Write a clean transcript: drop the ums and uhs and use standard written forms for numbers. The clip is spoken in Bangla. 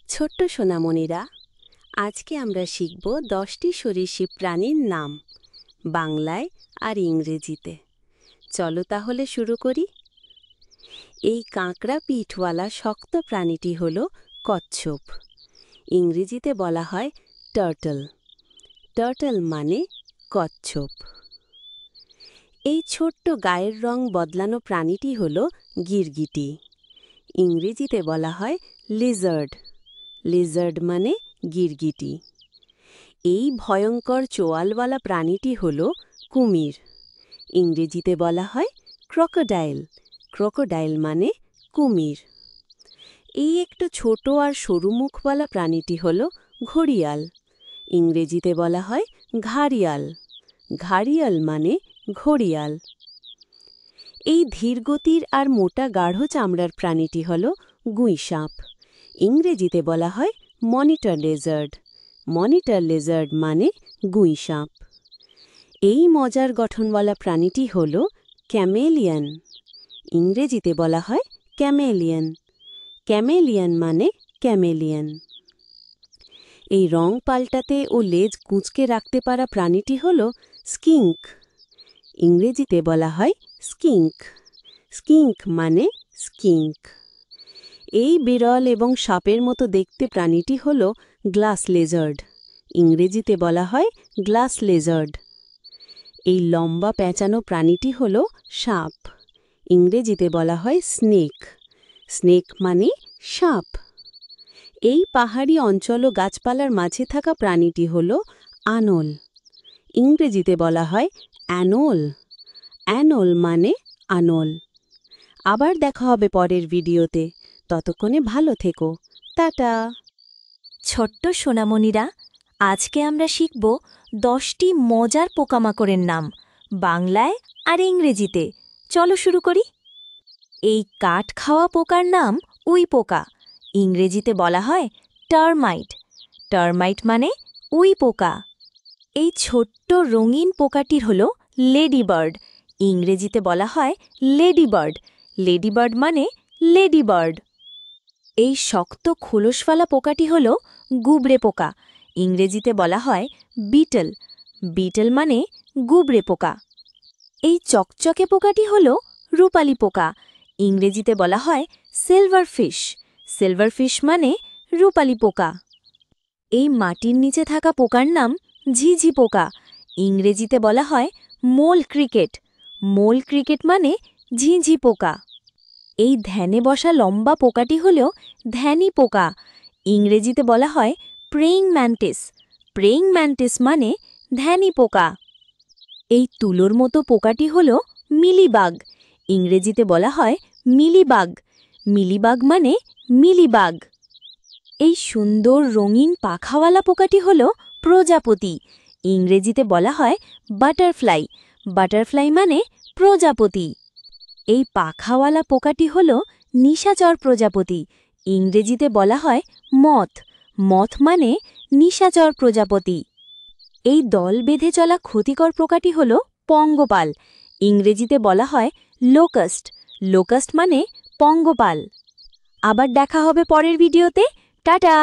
ছোট্ট সোনামণিরা, আজকে আমরা শিখব 10টি সরীসৃপ প্রাণীর নাম বাংলায় আর ইংরেজিতে। চলো তাহলে শুরু করি। এই কাঁকড়া পিঠওয়ালা শক্ত প্রাণীটি হল কচ্ছপ। ইংরেজিতে বলা হয় টার্টল। টার্টল মানে কচ্ছপ। এই ছোট্ট গায়ের রং বদলানো প্রাণীটি হল গিরগিটি। ইংরেজিতে বলা হয় লিজার্ড। লিজার্ড মানে গিরগিটি। এই ভয়ঙ্কর চোয়ালওয়ালা প্রাণীটি হল কুমির। ইংরেজিতে বলা হয় ক্রোকোডাইল। ক্রোকোডাইল মানে কুমির। এই একটু ছোট আর সরু মুখওয়ালা প্রাণীটি হল ঘড়িয়াল। ইংরেজিতে বলা হয় ঘাড়িয়াল। ঘাড়িয়াল মানে ঘড়িয়াল। এই ধীরগতির আর মোটা গাঢ় চামড়ার প্রাণীটি হল গুইসাপ। ইংরেজিতে বলা হয় মনিটর লেজার্ড। মনিটর লেজার্ড মানে গুইসাপ। এই মজার গঠনওয়ালা প্রাণীটি হল ক্যামেলিয়ান। ইংরেজিতে বলা হয় ক্যামেলিয়ান। ক্যামেলিয়ান মানে ক্যামেলিয়ান। এই রং পাল্টাতে ও লেজ কুঁচকে রাখতে পারা প্রাণীটি হল স্কিঙ্ক। ইংরেজিতে বলা হয় স্কিঙ্ক। স্কিঙ্ক মানে স্কিঙ্ক। এই বিরল এবং সাপের মতো দেখতে প্রাণীটি হল গ্লাস লেজার্ড। ইংরেজিতে বলা হয় গ্লাস লেজার্ড। এই লম্বা পেঁচানো প্রাণীটি হল সাপ। ইংরেজিতে বলা হয় স্নেক। স্নেক মানে সাপ। এই পাহাড়ি অঞ্চল ও গাছপালার মাঝে থাকা প্রাণীটি হল আনল। ইংরেজিতে বলা হয় অ্যানোল। অ্যানোল মানে আনল। আবার দেখা হবে পরের ভিডিওতে। ততক্ষণে ভালো থেকো। টাটা। ছোট্ট সোনামণিরা, আজকে আমরা শিখব 10টি মজার পোকামাকড়ের নাম বাংলায় আর ইংরেজিতে। চলো শুরু করি। এই কাঠ খাওয়া পোকার নাম উই পোকা। ইংরেজিতে বলা হয় টার্মাইট। টার্মাইট মানে উই পোকা। এই ছোট্ট রঙিন পোকাটির হল লেডিবার্ড। ইংরেজিতে বলা হয় লেডিবার্ড। লেডিবার্ড মানে লেডিবার্ড। এই শক্ত খোলসওয়ালা পোকাটি হল গুবরে পোকা। ইংরেজিতে বলা হয় বিটল। বিটল মানে গুবরে পোকা। এই চকচকে পোকাটি হল রূপালী পোকা। ইংরেজিতে বলা হয় সিলভার ফিশ। সিলভার ফিশ মানে রূপালী পোকা। এই মাটির নিচে থাকা পোকার নাম ঝিঝি পোকা। ইংরেজিতে বলা হয় মোল ক্রিকেট। মোল ক্রিকেট মানে ঝিঝি পোকা। এই ধ্যানে বসা লম্বা পোকাটি হল ধ্যানী পোকা। ইংরেজিতে বলা হয় প্রেইং ম্যান্টিস। প্রেইং ম্যান্টিস মানে ধ্যানী পোকা। এই তুলোর মতো পোকাটি হল মিলিবাগ। ইংরেজিতে বলা হয় মিলিবাগ। মিলিবাগ মানে মিলিবাগ। এই সুন্দর রঙিন পাখাওয়ালা পোকাটি হল প্রজাপতি। ইংরেজিতে বলা হয় বাটারফ্লাই। বাটারফ্লাই মানে প্রজাপতি। এই পাখাওয়ালা পোকাটি হল নিশাচর প্রজাপতি। ইংরেজিতে বলা হয় মথ। মথ মানে নিশাচর প্রজাপতি। এই দল বেঁধে চলা ক্ষতিকর পোকাটি হল পঙ্গপাল। ইংরেজিতে বলা হয় লোকাস্ট। লোকাস্ট মানে পঙ্গপাল। আবার দেখা হবে পরের ভিডিওতে। টাটা।